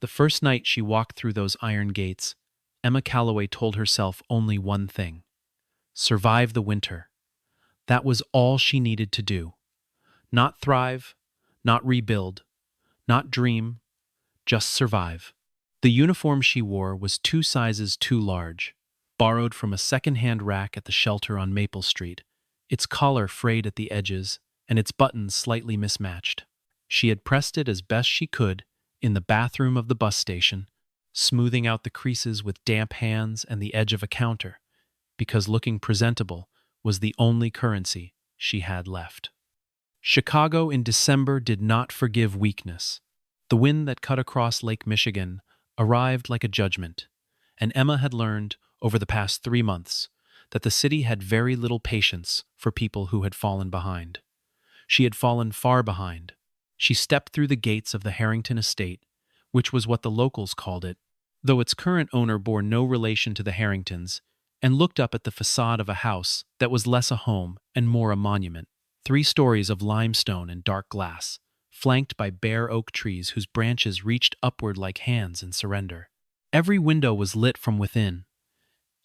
The first night she walked through those iron gates, Emma Calloway told herself only one thing: survive the winter. That was all she needed to do. Not thrive, not rebuild, not dream, just survive. The uniform she wore was 2 sizes too large, borrowed from a second-hand rack at the shelter on Maple Street, its collar frayed at the edges and its buttons slightly mismatched. She had pressed it as best she could in the bathroom of the bus station, smoothing out the creases with damp hands and the edge of a counter, because looking presentable was the only currency she had left. Chicago in December did not forgive weakness. The wind that cut across Lake Michigan arrived like a judgment, and Emma had learned over the past 3 months that the city had very little patience for people who had fallen behind. She had fallen far behind. She stepped through the gates of the Harrington estate, which was what the locals called it, though its current owner bore no relation to the Harringtons, and looked up at the facade of a house that was less a home and more a monument. 3 stories of limestone and dark glass, flanked by bare oak trees whose branches reached upward like hands in surrender. Every window was lit from within.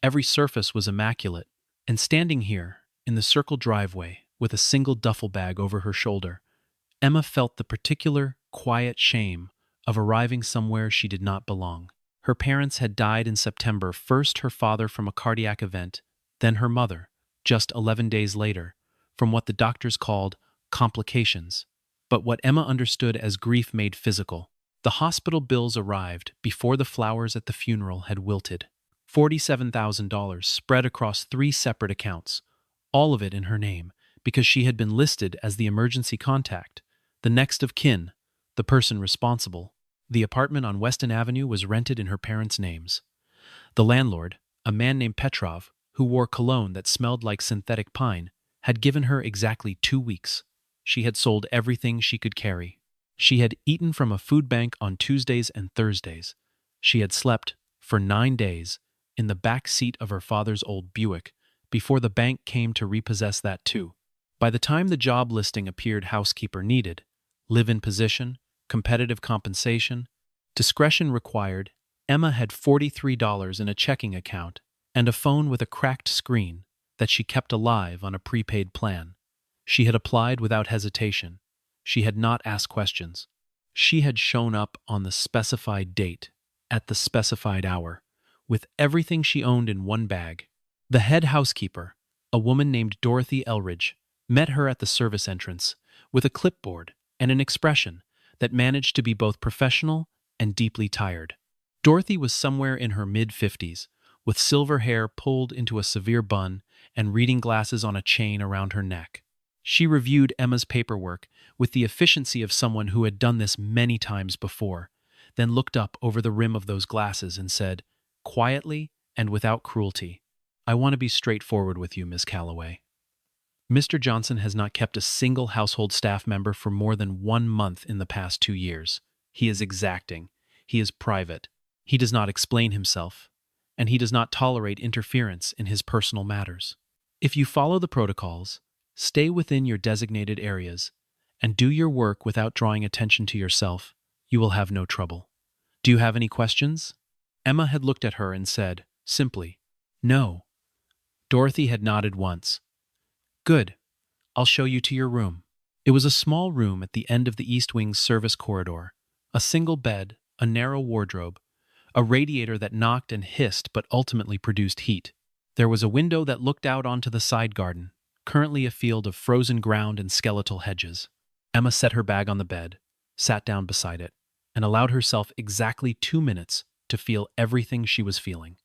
Every surface was immaculate, and standing here, in the circle driveway, with a single duffel bag over her shoulder, Emma felt the particular, quiet shame of arriving somewhere she did not belong. Her parents had died in September, first her father from a cardiac event, then her mother, just 11 days later, from what the doctors called complications, but what Emma understood as grief made physical. The hospital bills arrived before the flowers at the funeral had wilted. $47,000 spread across 3 separate accounts, all of it in her name, because she had been listed as the emergency contact, the next of kin, the person responsible. The apartment on Weston Avenue was rented in her parents' names. The landlord, a man named Petrov, who wore cologne that smelled like synthetic pine, had given her exactly 2 weeks. She had sold everything she could carry. She had eaten from a food bank on Tuesdays and Thursdays. She had slept, for 9 days, in the back seat of her father's old Buick, before the bank came to repossess that too. By the time the job listing appeared, housekeeper needed, live-in position, competitive compensation, discretion required, Emma had $43 in a checking account and a phone with a cracked screen that she kept alive on a prepaid plan. She had applied without hesitation. She had not asked questions. She had shown up on the specified date, at the specified hour, with everything she owned in one bag. The head housekeeper, a woman named Dorothy Elridge, met her at the service entrance with a clipboard and an expression that managed to be both professional and deeply tired. Dorothy was somewhere in her mid-50s, with silver hair pulled into a severe bun and reading glasses on a chain around her neck. She reviewed Emma's paperwork with the efficiency of someone who had done this many times before, then looked up over the rim of those glasses and said, quietly and without cruelty, "I want to be straightforward with you, Miss Calloway. Mr. Johnson has not kept a single household staff member for more than 1 month in the past 2 years. He is exacting. He is private. He does not explain himself, and he does not tolerate interference in his personal matters. If you follow the protocols, stay within your designated areas, and do your work without drawing attention to yourself, you will have no trouble. Do you have any questions?" Emma had looked at her and said, simply, "No." Dorothy had nodded once. "Good. I'll show you to your room." It was a small room at the end of the East Wing's service corridor. A single bed, a narrow wardrobe, a radiator that knocked and hissed but ultimately produced heat. There was a window that looked out onto the side garden, currently a field of frozen ground and skeletal hedges. Emma set her bag on the bed, sat down beside it, and allowed herself exactly 2 minutes to feel everything she was feeling.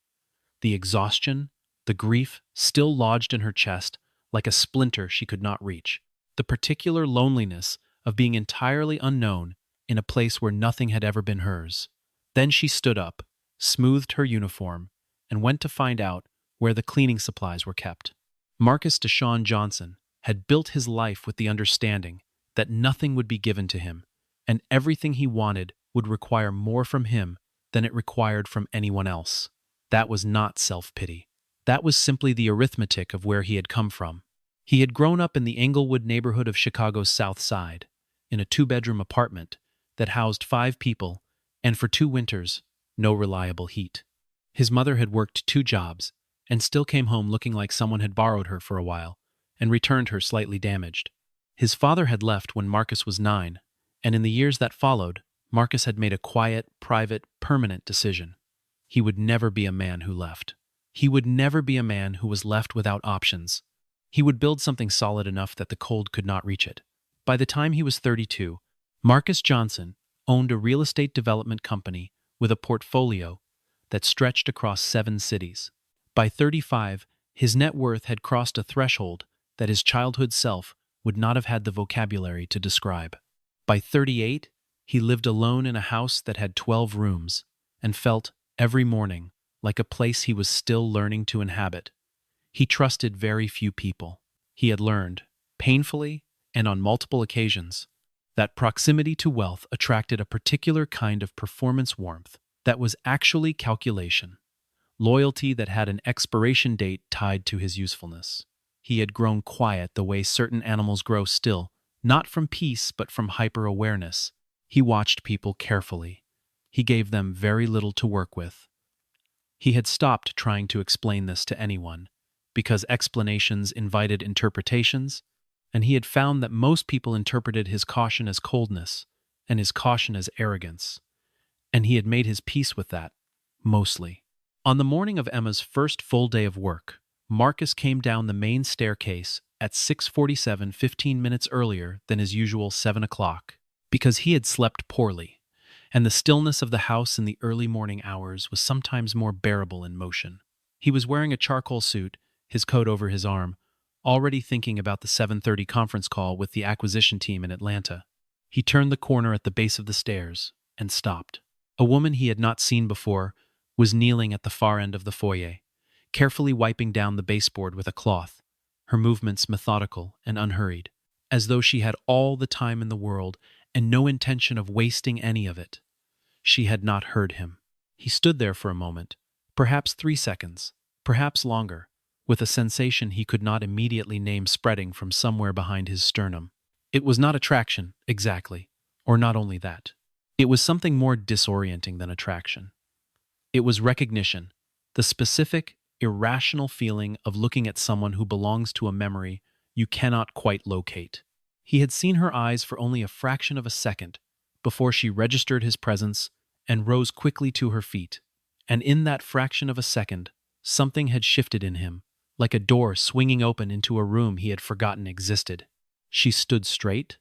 The exhaustion, the grief still lodged in her chest like a splinter she could not reach. The particular loneliness of being entirely unknown in a place where nothing had ever been hers. Then she stood up, smoothed her uniform, and went to find out where the cleaning supplies were kept. Marcus Deshawn Johnson had built his life with the understanding that nothing would be given to him, and everything he wanted would require more from him than it required from anyone else. That was not self-pity. That was simply the arithmetic of where he had come from. He had grown up in the Englewood neighborhood of Chicago's South Side, in a 2-bedroom apartment that housed 5 people and for 2 winters, no reliable heat. His mother had worked 2 jobs and still came home looking like someone had borrowed her for a while and returned her slightly damaged. His father had left when Marcus was 9, and in the years that followed, Marcus had made a quiet, private, permanent decision. He would never be a man who left. He would never be a man who was left without options. He would build something solid enough that the cold could not reach it. By the time he was 32, Marcus Johnson owned a real estate development company with a portfolio that stretched across 7 cities. By 35, his net worth had crossed a threshold that his childhood self would not have had the vocabulary to describe. By 38, he lived alone in a house that had 12 rooms and felt, every morning, like a place he was still learning to inhabit. He trusted very few people. He had learned, painfully and on multiple occasions, that proximity to wealth attracted a particular kind of performance warmth that was actually calculation, loyalty that had an expiration date tied to his usefulness. He had grown quiet the way certain animals grow still, not from peace but from hyper-awareness. He watched people carefully. He gave them very little to work with. He had stopped trying to explain this to anyone, because explanations invited interpretations, and he had found that most people interpreted his caution as coldness and his caution as arrogance. And he had made his peace with that, mostly. On the morning of Emma's first full day of work, Marcus came down the main staircase at 6:47, 15 minutes earlier than his usual 7 o'clock, because he had slept poorly, and the stillness of the house in the early morning hours was sometimes more bearable in motion. He was wearing a charcoal suit, his coat over his arm, already thinking about the 7:30 conference call with the acquisition team in Atlanta. He turned the corner at the base of the stairs and stopped. A woman he had not seen before was kneeling at the far end of the foyer, carefully wiping down the baseboard with a cloth, her movements methodical and unhurried, as though she had all the time in the world and no intention of wasting any of it. She had not heard him. He stood there for a moment, perhaps 3 seconds, perhaps longer, with a sensation he could not immediately name spreading from somewhere behind his sternum. It was not attraction, exactly, or not only that. It was something more disorienting than attraction. It was recognition, the specific, irrational feeling of looking at someone who belongs to a memory you cannot quite locate. He had seen her eyes for only a fraction of a second before she registered his presence and rose quickly to her feet, and in that fraction of a second, something had shifted in him, like a door swinging open into a room he had forgotten existed. She stood straight,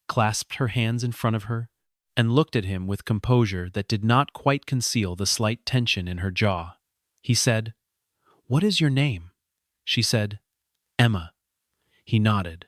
clasped her hands in front of her, and looked at him with composure that did not quite conceal the slight tension in her jaw. He said, "What is your name?" She said, "Emma." He nodded.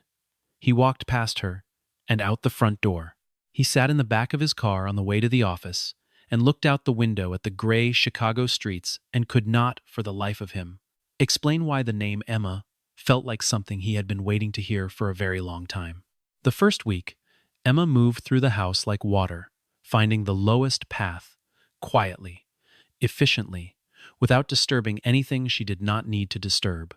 He walked past her and out the front door. He sat in the back of his car on the way to the office and looked out the window at the gray Chicago streets and could not, for the life of him, explain why the name Emma felt like something he had been waiting to hear for a very long time. The first week, Emma moved through the house like water, finding the lowest path, quietly, efficiently, without disturbing anything she did not need to disturb.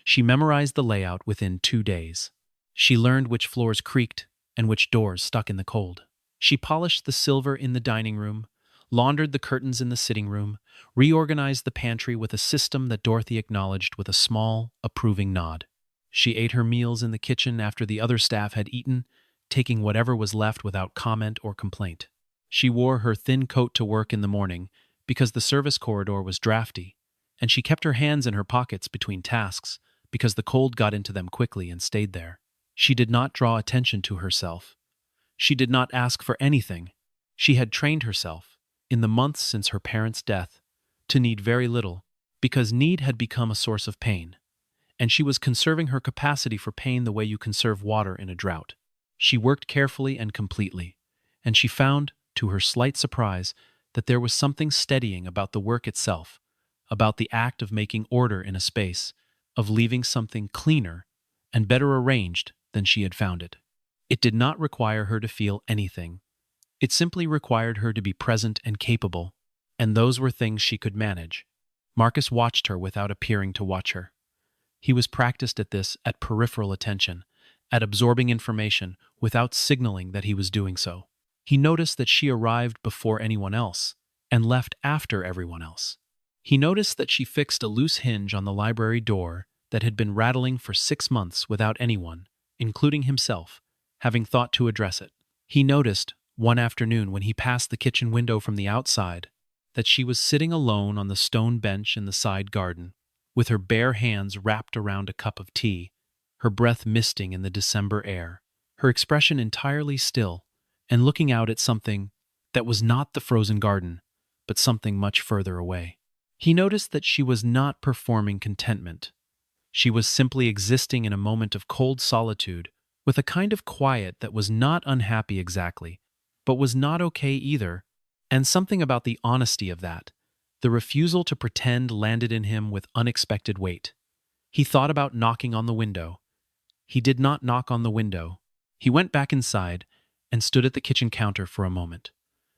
She memorized the layout within 2 days. She learned which floors creaked and which doors stuck in the cold. She polished the silver in the dining room, laundered the curtains in the sitting room, reorganized the pantry with a system that Dorothy acknowledged with a small, approving nod. She ate her meals in the kitchen after the other staff had eaten, taking whatever was left without comment or complaint. She wore her thin coat to work in the morning because the service corridor was drafty, and she kept her hands in her pockets between tasks because the cold got into them quickly and stayed there. She did not draw attention to herself. She did not ask for anything. She had trained herself, in the months since her parents' death, to need very little, because need had become a source of pain, and she was conserving her capacity for pain the way you conserve water in a drought. She worked carefully and completely, and she found, to her slight surprise, that there was something steadying about the work itself, about the act of making order in a space, of leaving something cleaner and better arranged than she had found it. It did not require her to feel anything. It simply required her to be present and capable, and those were things she could manage. Marcus watched her without appearing to watch her. He was practiced at this, at peripheral attention, at absorbing information without signaling that he was doing so. He noticed that she arrived before anyone else and left after everyone else. He noticed that she fixed a loose hinge on the library door that had been rattling for 6 months without anyone, including himself, having thought to address it. He noticed, one afternoon when he passed the kitchen window from the outside, that she was sitting alone on the stone bench in the side garden, with her bare hands wrapped around a cup of tea, her breath misting in the December air, her expression entirely still, and looking out at something that was not the frozen garden, but something much further away. He noticed that she was not performing contentment. She was simply existing in a moment of cold solitude, with a kind of quiet that was not unhappy exactly, but was not okay either, and something about the honesty of that, the refusal to pretend, landed in him with unexpected weight. He thought about knocking on the window. He did not knock on the window. He went back inside and stood at the kitchen counter for a moment,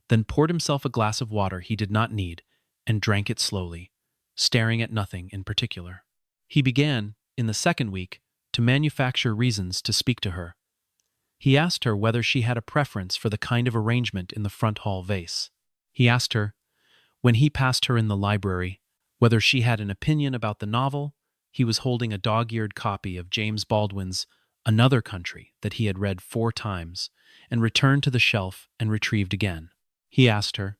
then poured himself a glass of water he did not need and drank it slowly, staring at nothing in particular. He began, in the second week, to manufacture reasons to speak to her. He asked her whether she had a preference for the kind of arrangement in the front hall vase. He asked her, when he passed her in the library, whether she had an opinion about the novel. He was holding a dog-eared copy of James Baldwin's Another Country that he had read 4 times and returned to the shelf and retrieved again. He asked her,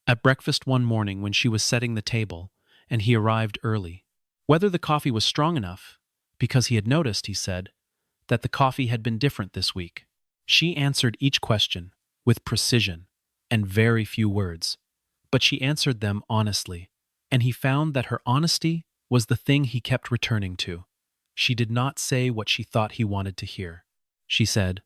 at breakfast one morning when she was setting the table and he arrived early, whether the coffee was strong enough, because he had noticed, he said, that the coffee had been different this week. She answered each question with precision and very few words, but she answered them honestly, and he found that her honesty was the thing he kept returning to. She did not say what she thought he wanted to hear. She said,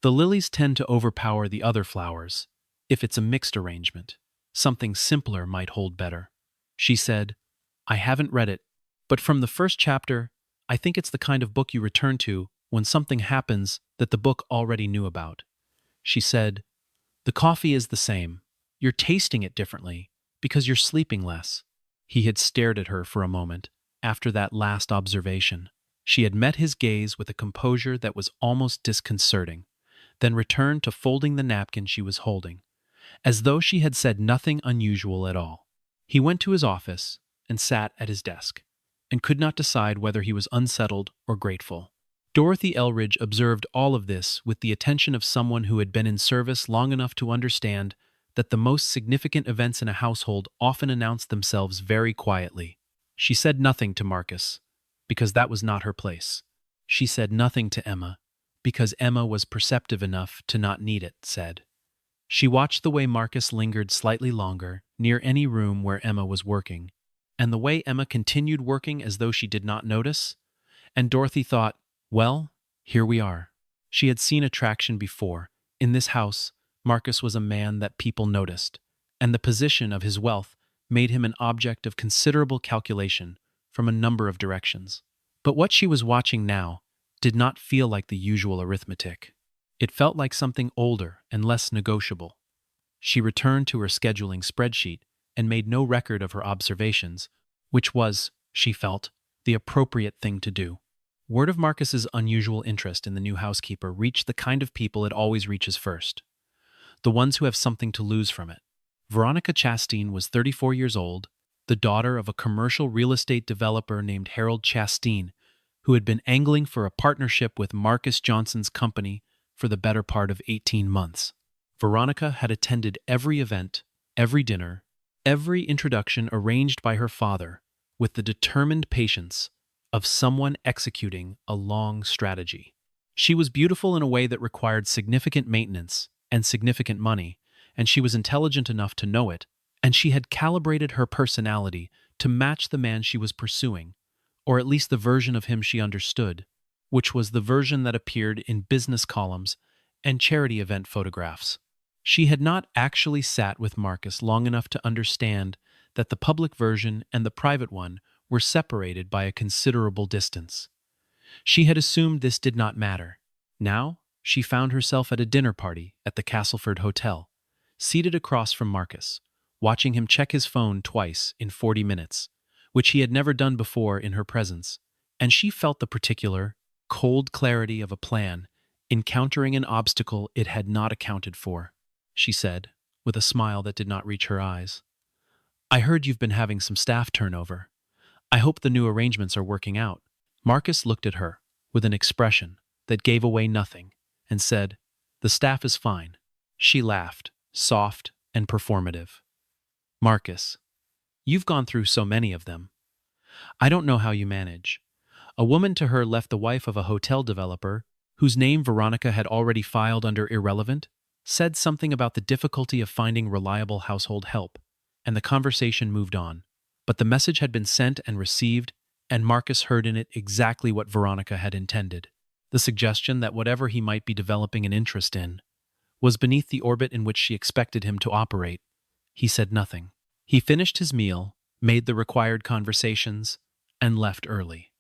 the lilies tend to overpower the other flowers. If it's a mixed arrangement, something simpler might hold better. She said, I haven't read it, but from the first chapter, I think it's the kind of book you return to when something happens that the book already knew about. She said, the coffee is the same. You're tasting it differently because you're sleeping less. He had stared at her for a moment after that last observation. She had met his gaze with a composure that was almost disconcerting, then returned to folding the napkin she was holding, as though she had said nothing unusual at all. He went to his office and sat at his desk, and could not decide whether he was unsettled or grateful. Dorothy Elridge observed all of this with the attention of someone who had been in service long enough to understand that the most significant events in a household often announce themselves very quietly. She said nothing to Marcus, because that was not her place. She said nothing to Emma, because Emma was perceptive enough to not need it said. She watched the way Marcus lingered slightly longer near any room where Emma was working, and the way Emma continued working as though she did not notice, and Dorothy thought, well, here we are. She had seen attraction before. In this house, Marcus was a man that people noticed, and the position of his wealth made him an object of considerable calculation from a number of directions. But what she was watching now did not feel like the usual arithmetic. It felt like something older and less negotiable. She returned to her scheduling spreadsheet and made no record of her observations, which was, she felt, the appropriate thing to do. Word of Marcus's unusual interest in the new housekeeper reached the kind of people it always reaches first, the ones who have something to lose from it. Veronica Chastain was 34 years old, the daughter of a commercial real estate developer named Harold Chastain, who had been angling for a partnership with Marcus Johnson's company for the better part of 18 months. Veronica had attended every event, every dinner, every introduction arranged by her father with the determined patience of someone executing a long strategy. She was beautiful in a way that required significant maintenance and significant money, and she was intelligent enough to know it, and she had calibrated her personality to match the man she was pursuing, or at least the version of him she understood, which was the version that appeared in business columns and charity event photographs. She had not actually sat with Marcus long enough to understand that the public version and the private one were separated by a considerable distance. She had assumed this did not matter. Now, she found herself at a dinner party at the Castleford Hotel, seated across from Marcus, watching him check his phone twice in 40 minutes, which he had never done before in her presence, and she felt the particular, cold clarity of a plan encountering an obstacle it had not accounted for. she said, with a smile that did not reach her eyes. I heard you've been having some staff turnover. I hope the new arrangements are working out. Marcus looked at her with an expression that gave away nothing and said, The staff is fine. She laughed, soft and performative. Marcus, you've gone through so many of them. I don't know how you manage. A woman to her left the wife of a hotel developer, whose name Veronica had already filed under irrelevant, said something about the difficulty of finding reliable household help, and the conversation moved on. But the message had been sent and received, and Marcus heard in it exactly what Veronica had intended. The suggestion that whatever he might be developing an interest in was beneath the orbit in which she expected him to operate. He said nothing. He finished his meal, made the required conversations, and left early.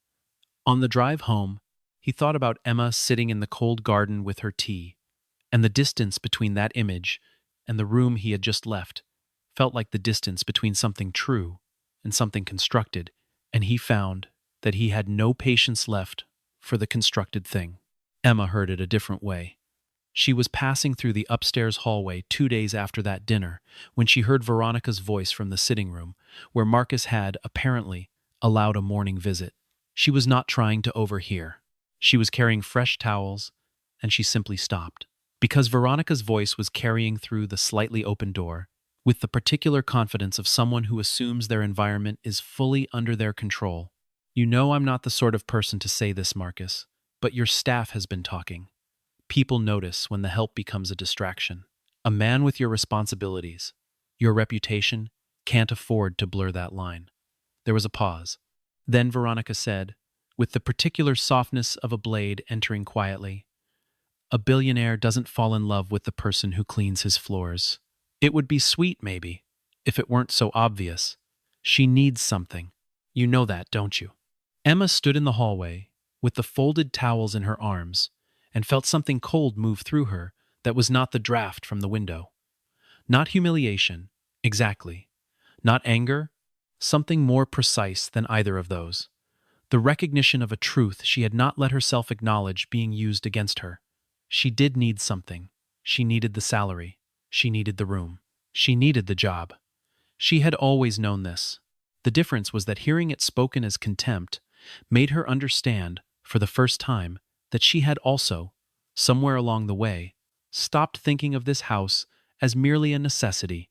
On the drive home, he thought about Emma sitting in the cold garden with her tea, and the distance between that image and the room he had just left felt like the distance between something true and something constructed, and he found that he had no patience left for the constructed thing. Emma heard it a different way. She was passing through the upstairs hallway 2 days after that dinner when she heard Veronica's voice from the sitting room, where Marcus had, apparently, allowed a morning visit. She was not trying to overhear. She was carrying fresh towels, and she simply stopped. Because Veronica's voice was carrying through the slightly open door, with the particular confidence of someone who assumes their environment is fully under their control. You know I'm not the sort of person to say this, Marcus, but your staff has been talking. People notice when the help becomes a distraction. A man with your responsibilities, your reputation, can't afford to blur that line. There was a pause. Then Veronica said, with the particular softness of a blade entering quietly, A billionaire doesn't fall in love with the person who cleans his floors. It would be sweet, maybe, if it weren't so obvious. She needs something. You know that, don't you? Emma stood in the hallway, with the folded towels in her arms, and felt something cold move through her that was not the draft from the window. Not humiliation, exactly. Not anger, something more precise than either of those. The recognition of a truth she had not let herself acknowledge being used against her. She did need something. She needed the salary. She needed the room. She needed the job. She had always known this. The difference was that hearing it spoken as contempt made her understand, for the first time, that she had also, somewhere along the way, stopped thinking of this house as merely a necessity,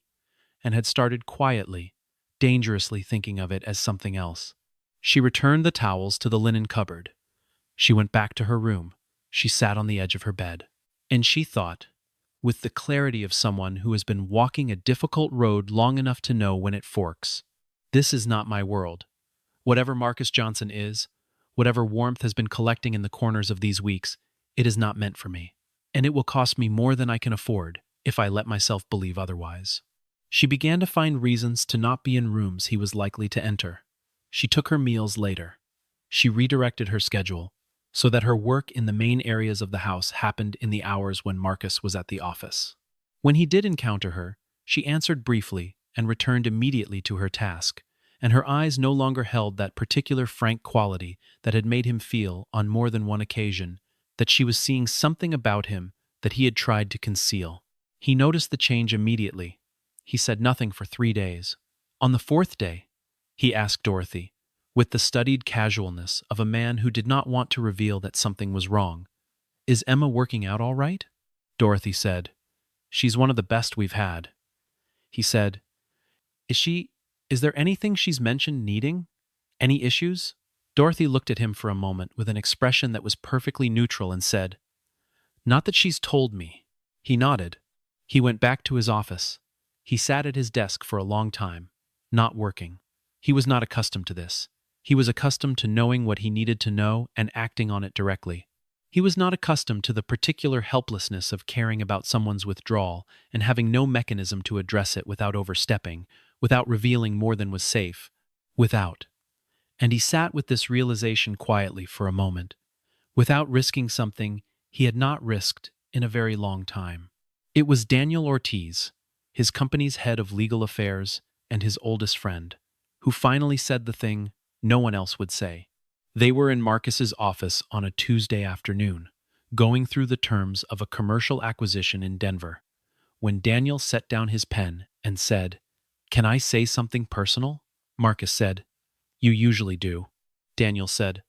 and had started quietly, dangerously thinking of it as something else. She returned the towels to the linen cupboard. She went back to her room. She sat on the edge of her bed. And she thought, with the clarity of someone who has been walking a difficult road long enough to know when it forks, this is not my world. Whatever Marcus Johnson is, whatever warmth has been collecting in the corners of these weeks, it is not meant for me. And it will cost me more than I can afford if I let myself believe otherwise. She began to find reasons to not be in rooms he was likely to enter. She took her meals later. She redirected her schedule so that her work in the main areas of the house happened in the hours when Marcus was at the office. When he did encounter her, she answered briefly and returned immediately to her task, and her eyes no longer held that particular frank quality that had made him feel, on more than one occasion, that she was seeing something about him that he had tried to conceal. He noticed the change immediately. He said nothing for 3 days. On the 4th day, he asked Dorothy, with the studied casualness of a man who did not want to reveal that something was wrong, "Is Emma working out all right?" Dorothy said, "She's one of the best we've had." He said, Is there anything she's mentioned needing? Any issues?" Dorothy looked at him for a moment with an expression that was perfectly neutral and said, "Not that she's told me." He nodded. He went back to his office. He sat at his desk for a long time, not working. He was not accustomed to this. He was accustomed to knowing what he needed to know and acting on it directly. He was not accustomed to the particular helplessness of caring about someone's withdrawal and having no mechanism to address it without overstepping, without revealing more than was safe, without. And he sat with this realization quietly for a moment, without risking something he had not risked in a very long time. It was Daniel Ortiz, his company's head of legal affairs and his oldest friend, who finally said the thing no one else would say. They were in Marcus's office on a Tuesday afternoon, going through the terms of a commercial acquisition in Denver, when Daniel set down his pen and said, "Can I say something personal?" Marcus said, "You usually do." Daniel said,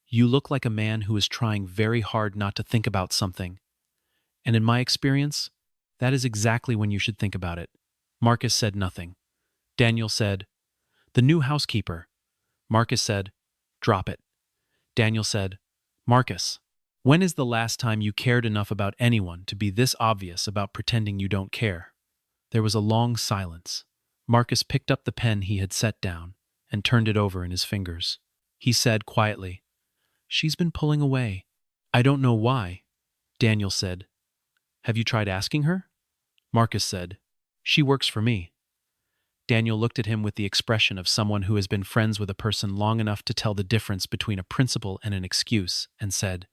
"You look like a man who is trying very hard not to think about something. And in my experience, that is exactly when you should think about it." Marcus said nothing. Daniel said, "The new housekeeper." Marcus said, "Drop it." Daniel said, "Marcus, when is the last time you cared enough about anyone to be this obvious about pretending you don't care?" There was a long silence. Marcus picked up the pen he had set down and turned it over in his fingers. He said quietly, "She's been pulling away." "I don't know why," Daniel said. "Have you tried asking her?" Marcus said, "She works for me." Daniel looked at him with the expression of someone who has been friends with a person long enough to tell the difference between a principle and an excuse, and said,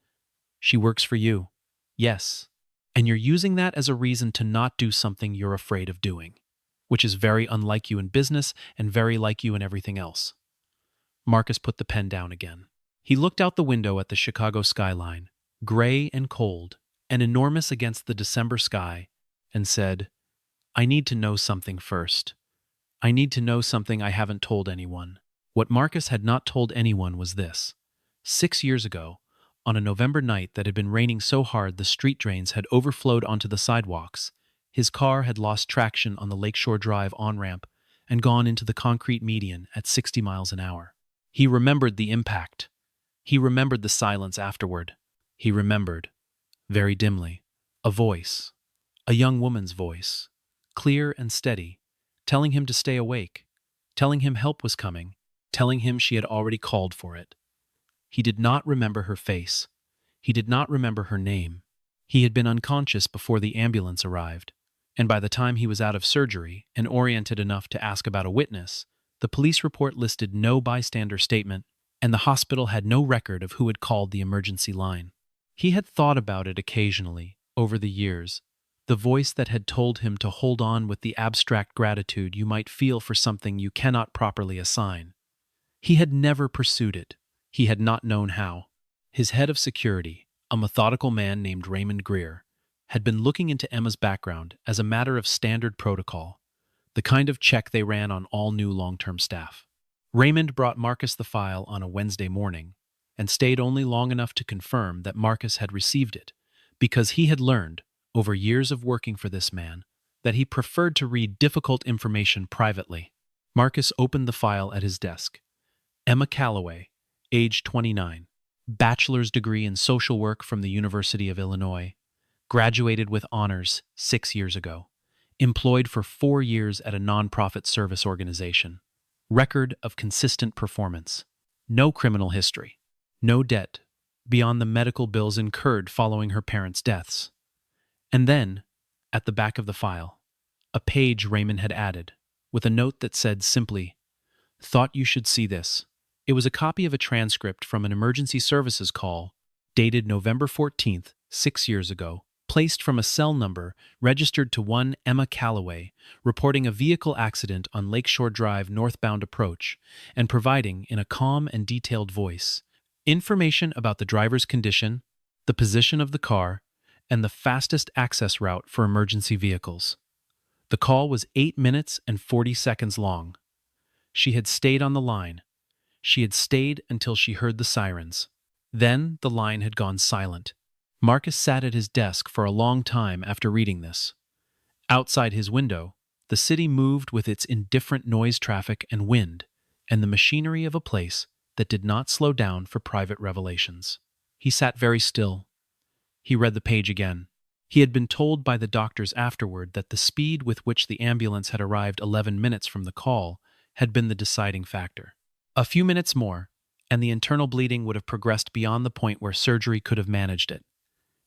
"She works for you." "Yes. And you're using that as a reason to not do something you're afraid of doing, which is very unlike you in business and very like you in everything else." Marcus put the pen down again. He looked out the window at the Chicago skyline, gray and cold, and enormous against the December sky, and said, "I need to know something first. I need to know something I haven't told anyone." What Marcus had not told anyone was this. 6 years ago, on a November night that had been raining so hard the street drains had overflowed onto the sidewalks, his car had lost traction on the Lakeshore Drive on-ramp and gone into the concrete median at 60 miles an hour. He remembered the impact. He remembered the silence afterward. He remembered, very dimly, a voice, a young woman's voice, clear and steady, telling him to stay awake, telling him help was coming, telling him she had already called for it. He did not remember her face. He did not remember her name. He had been unconscious before the ambulance arrived, and by the time he was out of surgery and oriented enough to ask about a witness, the police report listed no bystander statement, and the hospital had no record of who had called the emergency line. He had thought about it occasionally, over the years, the voice that had told him to hold on with the abstract gratitude you might feel for something you cannot properly assign. He had never pursued it. He had not known how. His head of security, a methodical man named Raymond Greer, had been looking into Emma's background as a matter of standard protocol, the kind of check they ran on all new long-term staff. Raymond brought Marcus the file on a Wednesday morning and stayed only long enough to confirm that Marcus had received it, because he had learned, over years of working for this man, that he preferred to read difficult information privately. Marcus opened the file at his desk. Emma Calloway, age 29, bachelor's degree in social work from the University of Illinois, graduated with honors 6 years ago, employed for 4 years at a nonprofit service organization, record of consistent performance, no criminal history, no debt beyond the medical bills incurred following her parents' deaths. And then, at the back of the file, a page Raymond had added, with a note that said simply, "Thought you should see this." It was a copy of a transcript from an emergency services call, dated November 14th, 6 years ago, placed from a cell number registered to one Emma Calloway, reporting a vehicle accident on Lakeshore Drive northbound approach, and providing, in a calm and detailed voice, information about the driver's condition, the position of the car, and the fastest access route for emergency vehicles. The call was 8 minutes and 40 seconds long. She had stayed on the line. She had stayed until she heard the sirens. Then the line had gone silent. Marcus sat at his desk for a long time after reading this. Outside his window, the city moved with its indifferent noise traffic and wind, and the machinery of a place that did not slow down for private revelations. He sat very still. He read the page again. He had been told by the doctors afterward that the speed with which the ambulance had arrived 11 minutes from the call had been the deciding factor. A few minutes more, and the internal bleeding would have progressed beyond the point where surgery could have managed it.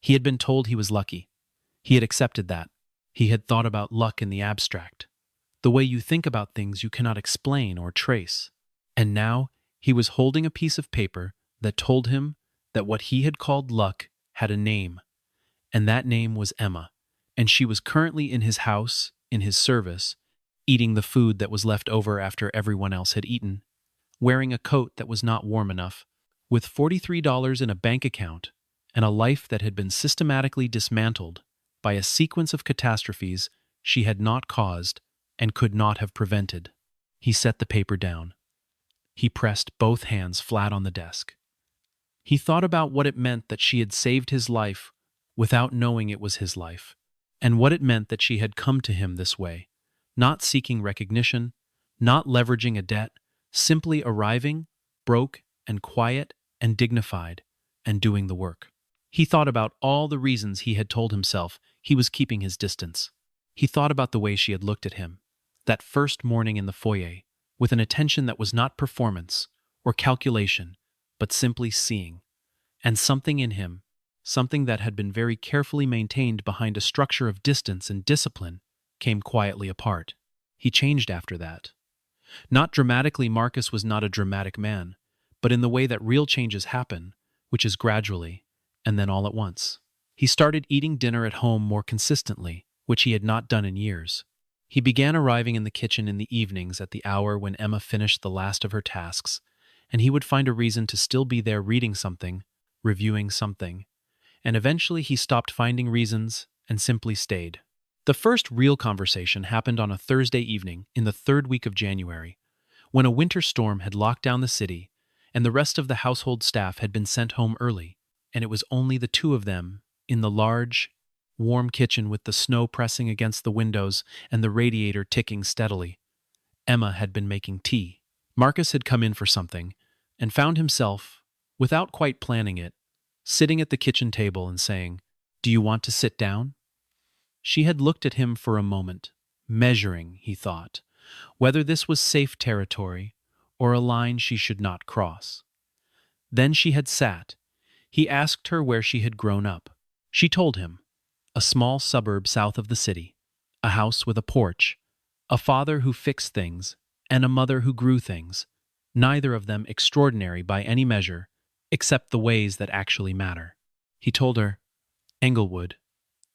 He had been told he was lucky. He had accepted that. He had thought about luck in the abstract, the way you think about things you cannot explain or trace. And now he was holding a piece of paper that told him that what he had called luck had a name, and that name was Emma, and she was currently in his house, in his service, eating the food that was left over after everyone else had eaten, wearing a coat that was not warm enough, with $43 in a bank account, and a life that had been systematically dismantled by a sequence of catastrophes she had not caused and could not have prevented. He set the paper down. He pressed both hands flat on the desk. He thought about what it meant that she had saved his life without knowing it was his life, and what it meant that she had come to him this way, not seeking recognition, not leveraging a debt, simply arriving, broke and quiet and dignified, and doing the work. He thought about all the reasons he had told himself he was keeping his distance. He thought about the way she had looked at him, that first morning in the foyer, with an attention that was not performance or calculation, but simply seeing. And something in him, something that had been very carefully maintained behind a structure of distance and discipline, came quietly apart. He changed after that. Not dramatically, Marcus was not a dramatic man, but in the way that real changes happen, which is gradually, and then all at once. He started eating dinner at home more consistently, which he had not done in years. He began arriving in the kitchen in the evenings at the hour when Emma finished the last of her tasks, and he would find a reason to still be there reading something, reviewing something, and eventually he stopped finding reasons and simply stayed. The first real conversation happened on a Thursday evening in the third week of January, when a winter storm had locked down the city, and the rest of the household staff had been sent home early, and it was only the two of them in the large, warm kitchen with the snow pressing against the windows and the radiator ticking steadily. Emma had been making tea. Marcus had come in for something, and found himself, without quite planning it, sitting at the kitchen table and saying, "Do you want to sit down?" She had looked at him for a moment, measuring, he thought, whether this was safe territory or a line she should not cross. Then she had sat. He asked her where she had grown up. She told him, a small suburb south of the city, a house with a porch, a father who fixed things, and a mother who grew things, neither of them extraordinary by any measure, except the ways that actually matter. He told her, Englewood,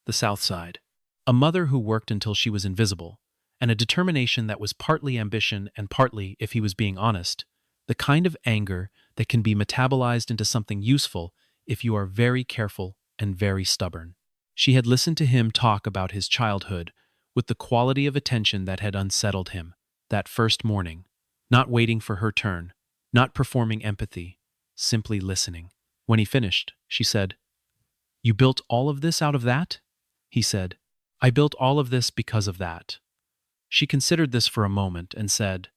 the South Side. A mother who worked until she was invisible, and a determination that was partly ambition and partly, if he was being honest, the kind of anger that can be metabolized into something useful if you are very careful and very stubborn. She had listened to him talk about his childhood with the quality of attention that had unsettled him that first morning, not waiting for her turn, not performing empathy, simply listening. When he finished, she said, "You built all of this out of that?" He said, "I built all of this because of that." She considered this for a moment and said,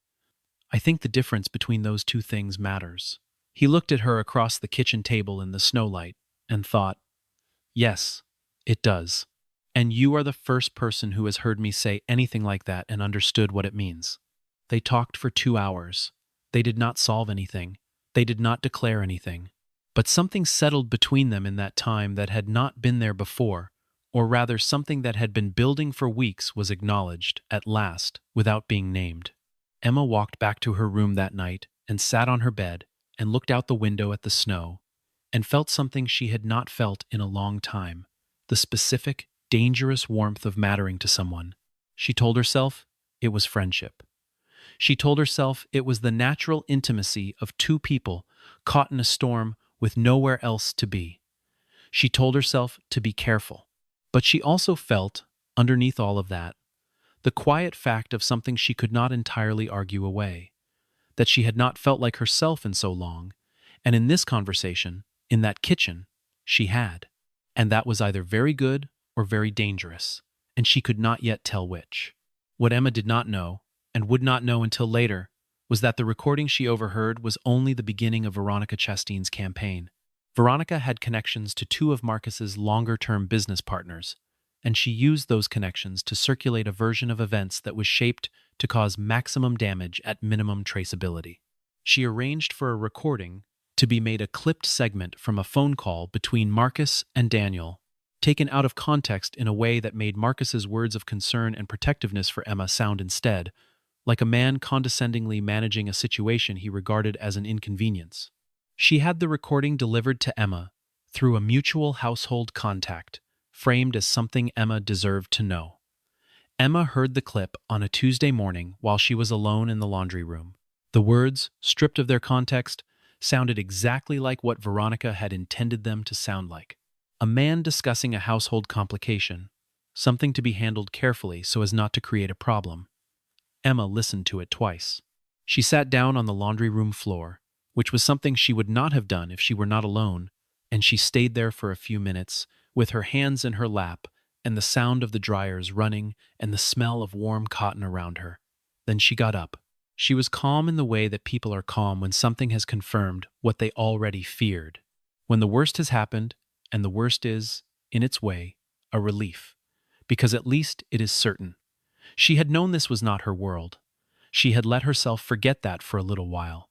"I think the difference between those two things matters." He looked at her across the kitchen table in the snowlight and thought, "Yes, it does. And you are the first person who has heard me say anything like that and understood what it means." They talked for 2 hours. They did not solve anything. They did not declare anything. But something settled between them in that time that had not been there before, or rather something that had been building for weeks was acknowledged, at last, without being named. Emma walked back to her room that night and sat on her bed and looked out the window at the snow and felt something she had not felt in a long time, the specific, dangerous warmth of mattering to someone. She told herself it was friendship. She told herself it was the natural intimacy of two people caught in a storm with nowhere else to be. She told herself to be careful. But she also felt, underneath all of that, the quiet fact of something she could not entirely argue away, that she had not felt like herself in so long, and in this conversation, in that kitchen, she had. And that was either very good or very dangerous, and she could not yet tell which. What Emma did not know, and would not know until later, was that the recording she overheard was only the beginning of Veronica Chastain's campaign. Veronica had connections to two of Marcus's longer-term business partners, and she used those connections to circulate a version of events that was shaped to cause maximum damage at minimum traceability. She arranged for a recording to be made a clipped segment from a phone call between Marcus and Daniel, taken out of context in a way that made Marcus's words of concern and protectiveness for Emma sound instead like a man condescendingly managing a situation he regarded as an inconvenience. She had the recording delivered to Emma through a mutual household contact, framed as something Emma deserved to know. Emma heard the clip on a Tuesday morning while she was alone in the laundry room. The words, stripped of their context, sounded exactly like what Veronica had intended them to sound like. A man discussing a household complication, something to be handled carefully so as not to create a problem. Emma listened to it twice. She sat down on the laundry room floor, which was something she would not have done if she were not alone, and she stayed there for a few minutes, with her hands in her lap and the sound of the dryers running and the smell of warm cotton around her. Then she got up. She was calm in the way that people are calm when something has confirmed what they already feared. When the worst has happened, and the worst is, in its way, a relief, because at least it is certain. She had known this was not her world. She had let herself forget that for a little while.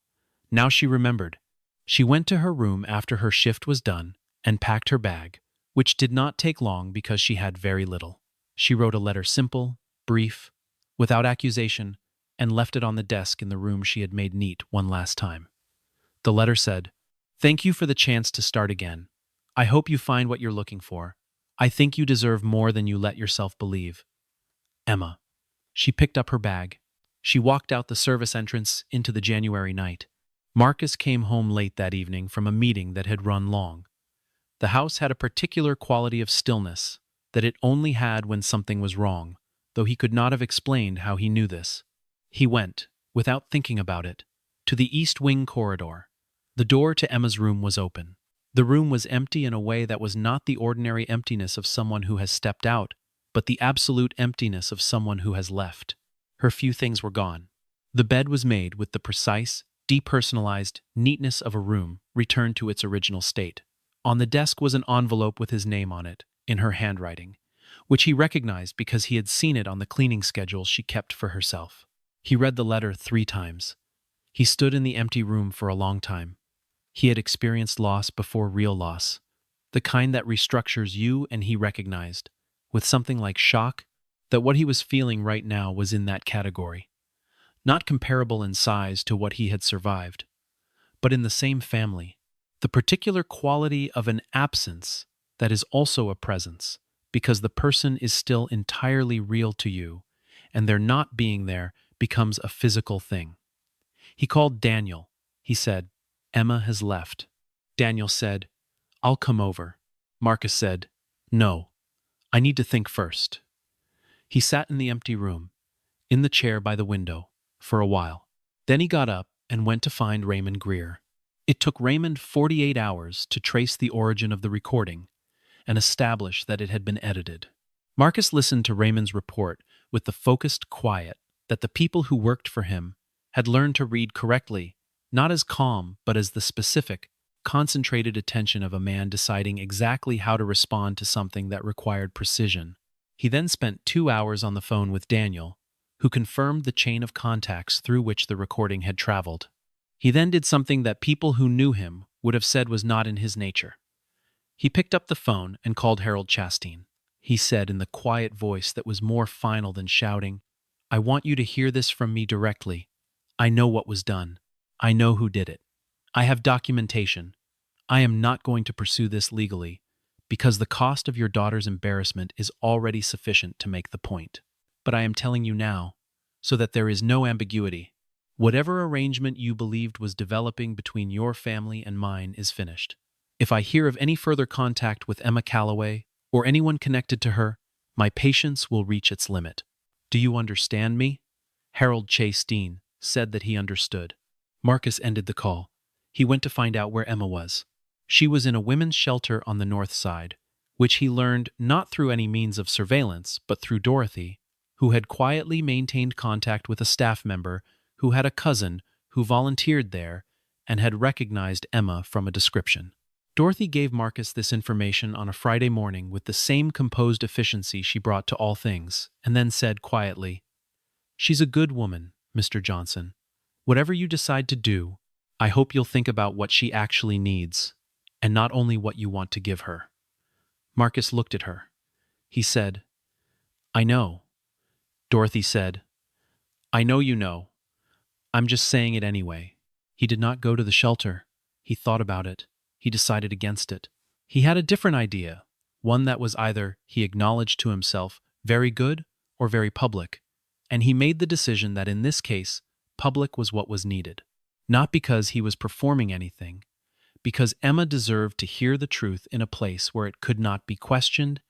Now she remembered. She went to her room after her shift was done and packed her bag, which did not take long because she had very little. She wrote a letter simple, brief, without accusation, and left it on the desk in the room she had made neat one last time. The letter said, "Thank you for the chance to start again. I hope you find what you're looking for. I think you deserve more than you let yourself believe. Emma." She picked up her bag. She walked out the service entrance into the January night. Marcus came home late that evening from a meeting that had run long. The house had a particular quality of stillness that it only had when something was wrong, though he could not have explained how he knew this. He went, without thinking about it, to the east wing corridor. The door to Emma's room was open. The room was empty in a way that was not the ordinary emptiness of someone who has stepped out, but the absolute emptiness of someone who has left. Her few things were gone. The bed was made with the precise, depersonalized neatness of a room returned to its original state. On the desk was an envelope with his name on it, in her handwriting, which he recognized because he had seen it on the cleaning schedule she kept for herself. He read the letter 3 times. He stood in the empty room for a long time. He had experienced loss before real loss, the kind that restructures you, and he recognized, with something like shock, that what he was feeling right now was in that category. Not comparable in size to what he had survived, but in the same family. The particular quality of an absence that is also a presence, because the person is still entirely real to you, and their not being there becomes a physical thing. He called Daniel. He said, "Emma has left." Daniel said, "I'll come over." Marcus said, "No, I need to think first." He sat in the empty room, in the chair by the window, for a while. Then he got up and went to find Raymond Greer. It took Raymond 48 hours to trace the origin of the recording and establish that it had been edited. Marcus listened to Raymond's report with the focused quiet that the people who worked for him had learned to read correctly, not as calm, but as the specific, concentrated attention of a man deciding exactly how to respond to something that required precision. He then spent 2 hours on the phone with Daniel, who confirmed the chain of contacts through which the recording had traveled. He then did something that people who knew him would have said was not in his nature. He picked up the phone and called Harold Chastain. He said in the quiet voice that was more final than shouting, "I want you to hear this from me directly. I know what was done. I know who did it. I have documentation. I am not going to pursue this legally, because the cost of your daughter's embarrassment is already sufficient to make the point. But I am telling you now, so that there is no ambiguity. Whatever arrangement you believed was developing between your family and mine is finished. If I hear of any further contact with Emma Calloway or anyone connected to her, my patience will reach its limit. Do you understand me?" Harold Chastain said that he understood. Marcus ended the call. He went to find out where Emma was. She was in a women's shelter on the north side, which he learned not through any means of surveillance, but through Dorothy, who had quietly maintained contact with a staff member who had a cousin who volunteered there and had recognized Emma from a description. Dorothy gave Marcus this information on a Friday morning with the same composed efficiency she brought to all things, and then said quietly, "She's a good woman, Mr. Johnson. Whatever you decide to do, I hope you'll think about what she actually needs, and not only what you want to give her." Marcus looked at her. He said, "I know." Dorothy said, "I know you know. I'm just saying it anyway." He did not go to the shelter. He thought about it. He decided against it. He had a different idea, one that was either, he acknowledged to himself, very good or very public, and he made the decision that in this case, public was what was needed. Not because he was performing anything, because Emma deserved to hear the truth in a place where it could not be questioned,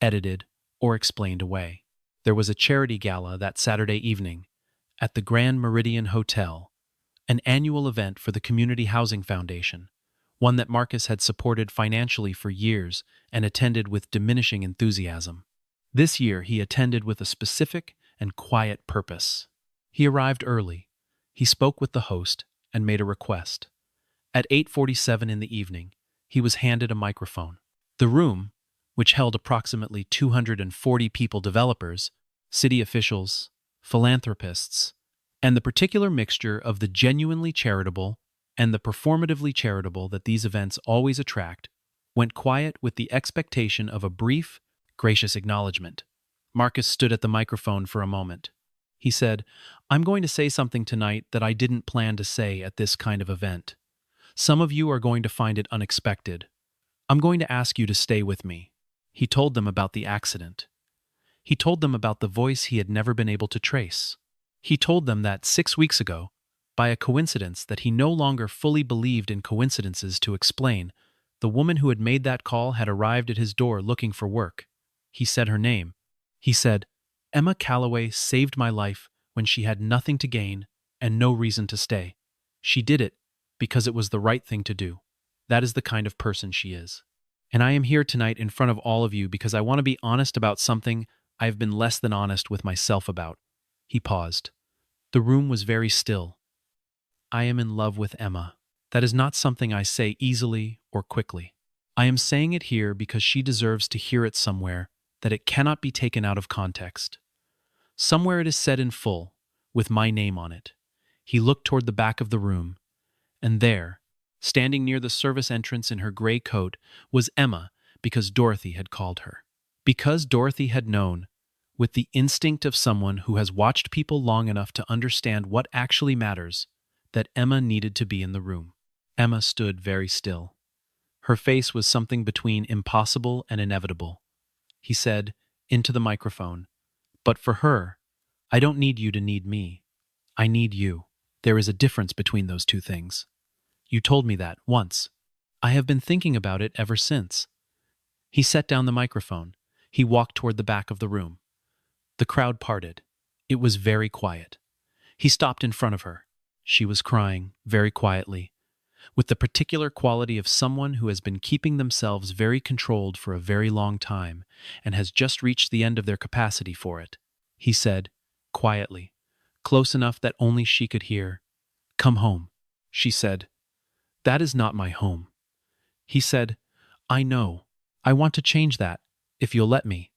edited, or explained away. There was a charity gala that Saturday evening at the Grand Meridian Hotel, an annual event for the Community Housing Foundation, one that Marcus had supported financially for years and attended with diminishing enthusiasm. This year he attended with a specific and quiet purpose. He arrived early. He spoke with the host and made a request. At 8:47 in the evening, he was handed a microphone. The room, which held approximately 240 people, developers, city officials, philanthropists, and the particular mixture of the genuinely charitable and the performatively charitable that these events always attract, went quiet with the expectation of a brief, gracious acknowledgement. Marcus stood at the microphone for a moment. He said, "I'm going to say something tonight that I didn't plan to say at this kind of event. Some of you are going to find it unexpected. I'm going to ask you to stay with me." He told them about the accident. He told them about the voice he had never been able to trace. He told them that 6 weeks ago, by a coincidence that he no longer fully believed in coincidences to explain, the woman who had made that call had arrived at his door looking for work. He said her name. He said, "Emma Calloway saved my life when she had nothing to gain and no reason to stay. She did it because it was the right thing to do. That is the kind of person she is. And I am here tonight in front of all of you because I want to be honest about something I have been less than honest with myself about." He paused. The room was very still. "I am in love with Emma. That is not something I say easily or quickly. I am saying it here because she deserves to hear it somewhere, that it cannot be taken out of context. Somewhere it is said in full, with my name on it." He looked toward the back of the room, and there, standing near the service entrance in her gray coat, was Emma, because Dorothy had called her. Because Dorothy had known, with the instinct of someone who has watched people long enough to understand what actually matters, that Emma needed to be in the room. Emma stood very still. Her face was something between impossible and inevitable. He said, into the microphone, "But for her, I don't need you to need me. I need you. There is a difference between those two things. You told me that once. I have been thinking about it ever since." He set down the microphone. He walked toward the back of the room. The crowd parted. It was very quiet. He stopped in front of her. She was crying, very quietly, with the particular quality of someone who has been keeping themselves very controlled for a very long time and has just reached the end of their capacity for it. He said, quietly, close enough that only she could hear, "Come home." She said, "That is not my home." He said, "I know. I want to change that, if you'll let me."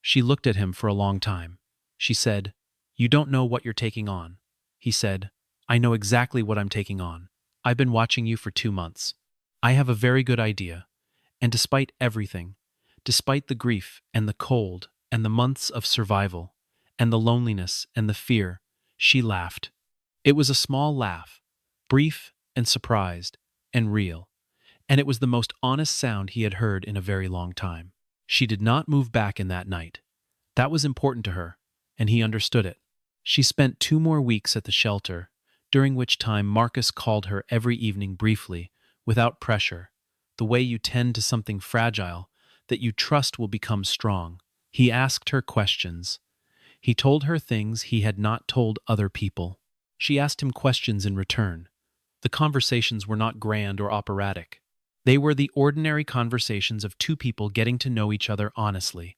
She looked at him for a long time. She said, "You don't know what you're taking on." He said, "I know exactly what I'm taking on. I've been watching you for 2 months. I have a very good idea. And despite everything, despite the grief and the cold and the months of survival and the loneliness and the fear," she laughed. It was a small laugh, brief and surprised and real, and it was the most honest sound he had heard in a very long time. She did not move back in that night. That was important to her, and he understood it. She spent 2 more weeks at the shelter, during which time Marcus called her every evening briefly, without pressure, the way you tend to something fragile that you trust will become strong. He asked her questions. He told her things he had not told other people. She asked him questions in return. The conversations were not grand or operatic. They were the ordinary conversations of 2 people getting to know each other honestly,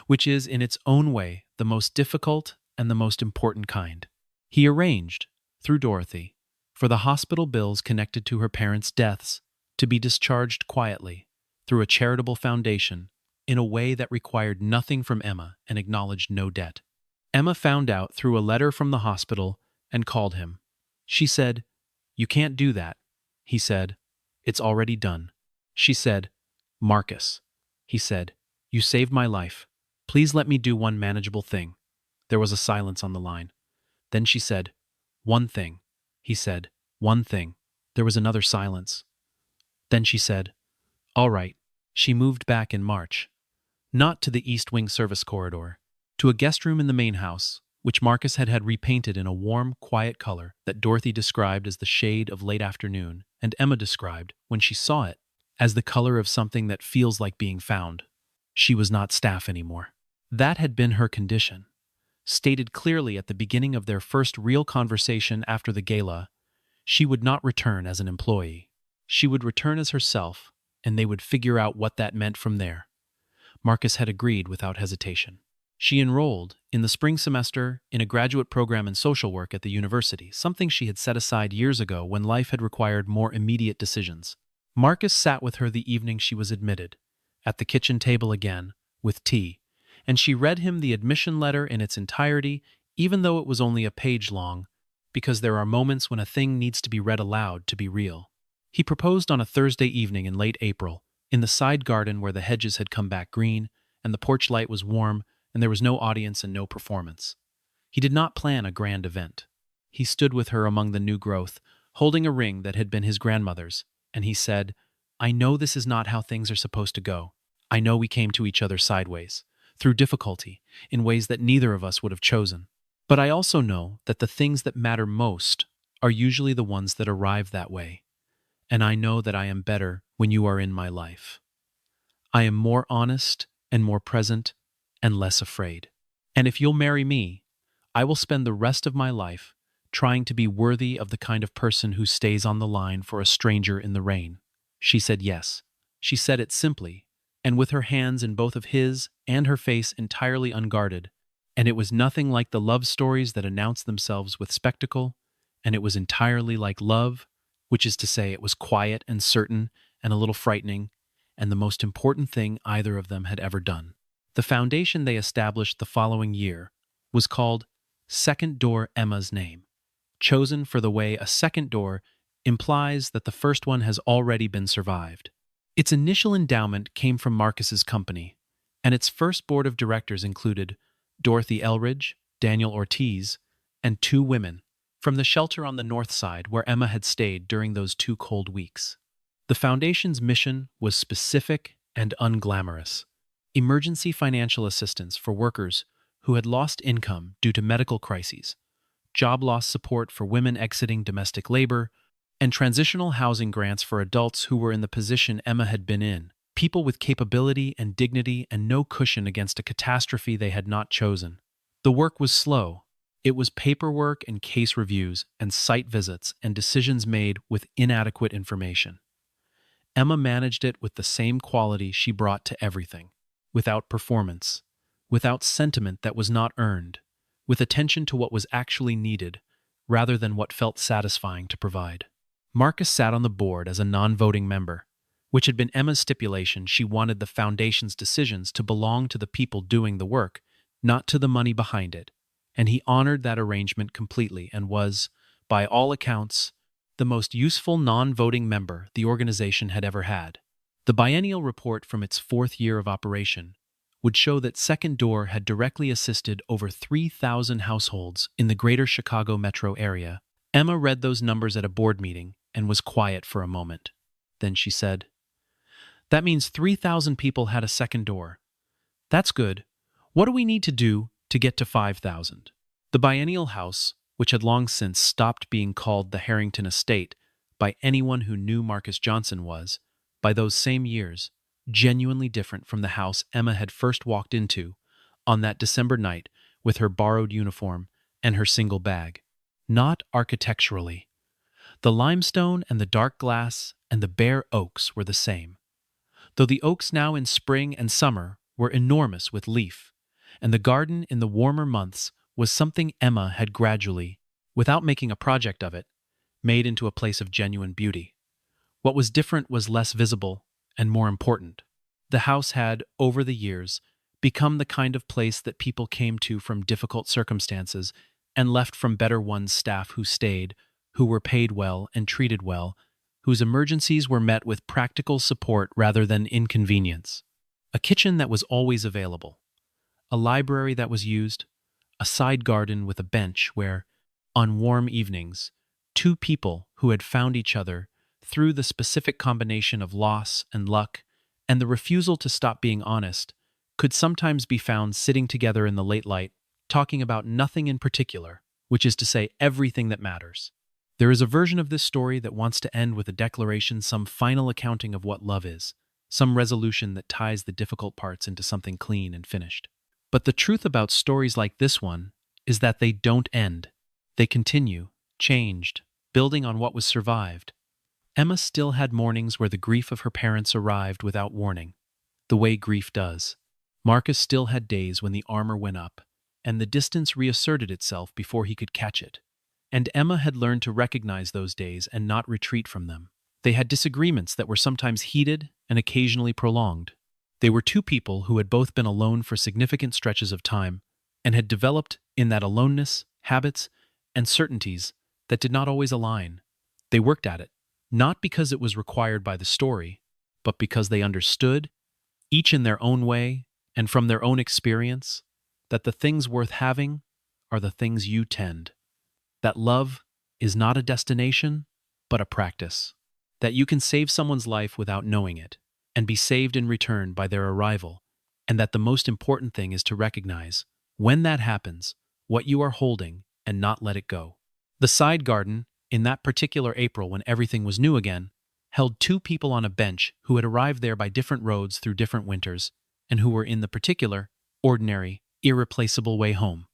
which is, in its own way, the most difficult and the most important kind. He arranged, through Dorothy, for the hospital bills connected to her parents' deaths to be discharged quietly, through a charitable foundation, in a way that required nothing from Emma and acknowledged no debt. Emma found out through a letter from the hospital and called him. She said, "You can't do that." He said, "It's already done." She said, "Marcus." He said, "You saved my life. Please let me do one manageable thing." There was a silence on the line. Then she said, "One thing." He said, "One thing." There was another silence. Then she said, "All right." She moved back in March. Not to the East Wing service corridor, to a guest room in the main house, which Marcus had repainted in a warm, quiet color that Dorothy described as the shade of late afternoon, and Emma described, when she saw it, as the color of something that feels like being found. She was not staff anymore. That had been her condition, stated clearly at the beginning of their first real conversation after the gala. She would not return as an employee. She would return as herself, and they would figure out what that meant from there. Marcus had agreed without hesitation. She enrolled, in the spring semester, in a graduate program in social work at the university, something she had set aside years ago when life had required more immediate decisions. Marcus sat with her the evening she was admitted, at the kitchen table again, with tea, and she read him the admission letter in its entirety, even though it was only a page long, because there are moments when a thing needs to be read aloud to be real. He proposed on a Thursday evening in late April, in the side garden where the hedges had come back green, and the porch light was warm, and there was no audience and no performance. He did not plan a grand event. He stood with her among the new growth, holding a ring that had been his grandmother's, and he said, "I know this is not how things are supposed to go. I know we came to each other sideways, through difficulty, in ways that neither of us would have chosen. But I also know that the things that matter most are usually the ones that arrive that way. And I know that I am better when you are in my life. I am more honest and more present and less afraid. And if you'll marry me, I will spend the rest of my life trying to be worthy of the kind of person who stays on the line for a stranger in the rain." She said yes. She said it simply, and with her hands in both of his and her face entirely unguarded, and it was nothing like the love stories that announce themselves with spectacle, and it was entirely like love, which is to say it was quiet and certain and a little frightening, and the most important thing either of them had ever done. The foundation they established the following year was called Second Door Emma's Name, chosen for the way a second door implies that the first one has already been survived. Its initial endowment came from Marcus's company, and its first board of directors included Dorothy Elridge, Daniel Ortiz, and 2 women, from the shelter on the north side where Emma had stayed during those 2 cold weeks. The foundation's mission was specific and unglamorous: emergency financial assistance for workers who had lost income due to medical crises, job loss support for women exiting domestic labor, and transitional housing grants for adults who were in the position Emma had been in, people with capability and dignity and no cushion against a catastrophe they had not chosen. The work was slow. It was paperwork and case reviews and site visits and decisions made with inadequate information. Emma managed it with the same quality she brought to everything: without performance, without sentiment that was not earned, with attention to what was actually needed, rather than what felt satisfying to provide. Marcus sat on the board as a non-voting member, which had been Emma's stipulation. She wanted the foundation's decisions to belong to the people doing the work, not to the money behind it, and he honored that arrangement completely and was, by all accounts, the most useful non-voting member the organization had ever had. The biennial report from its 4th year of operation would show that Second Door had directly assisted over 3,000 households in the greater Chicago metro area. Emma read those numbers at a board meeting and was quiet for a moment. Then she said, "That means 3,000 people had a second door. That's good. What do we need to do to get to 5,000? The biennial house, which had long since stopped being called the Harrington Estate by anyone who knew Marcus Johnson, was, by those same years, genuinely different from the house Emma had first walked into on that December night with her borrowed uniform and her single bag. Not architecturally. The limestone and the dark glass and the bare oaks were the same, though the oaks now in spring and summer were enormous with leaf, and the garden in the warmer months was something Emma had gradually, without making a project of it, made into a place of genuine beauty. What was different was less visible and more important. The house had, over the years, become the kind of place that people came to from difficult circumstances and left from better ones, staff who stayed, who were paid well and treated well, whose emergencies were met with practical support rather than inconvenience. A kitchen that was always available, a library that was used, a side garden with a bench where, on warm evenings, 2 people who had found each other through the specific combination of loss and luck and the refusal to stop being honest could sometimes be found sitting together in the late light, talking about nothing in particular, which is to say everything that matters. There is a version of this story that wants to end with a declaration, some final accounting of what love is, some resolution that ties the difficult parts into something clean and finished. But the truth about stories like this one is that they don't end. They continue, changed, building on what was survived. Emma still had mornings where the grief of her parents arrived without warning, the way grief does. Marcus still had days when the armor went up, and the distance reasserted itself before he could catch it. And Emma had learned to recognize those days and not retreat from them. They had disagreements that were sometimes heated and occasionally prolonged. They were two people who had both been alone for significant stretches of time and had developed in that aloneness habits and certainties that did not always align. They worked at it, not because it was required by the story, but because they understood, each in their own way and from their own experience, that the things worth having are the things you tend. That love is not a destination, but a practice. That you can save someone's life without knowing it, and be saved in return by their arrival, and that the most important thing is to recognize, when that happens, what you are holding and not let it go. The side garden, in that particular April when everything was new again, held two people on a bench who had arrived there by different roads through different winters, and who were in the particular, ordinary, irreplaceable way home.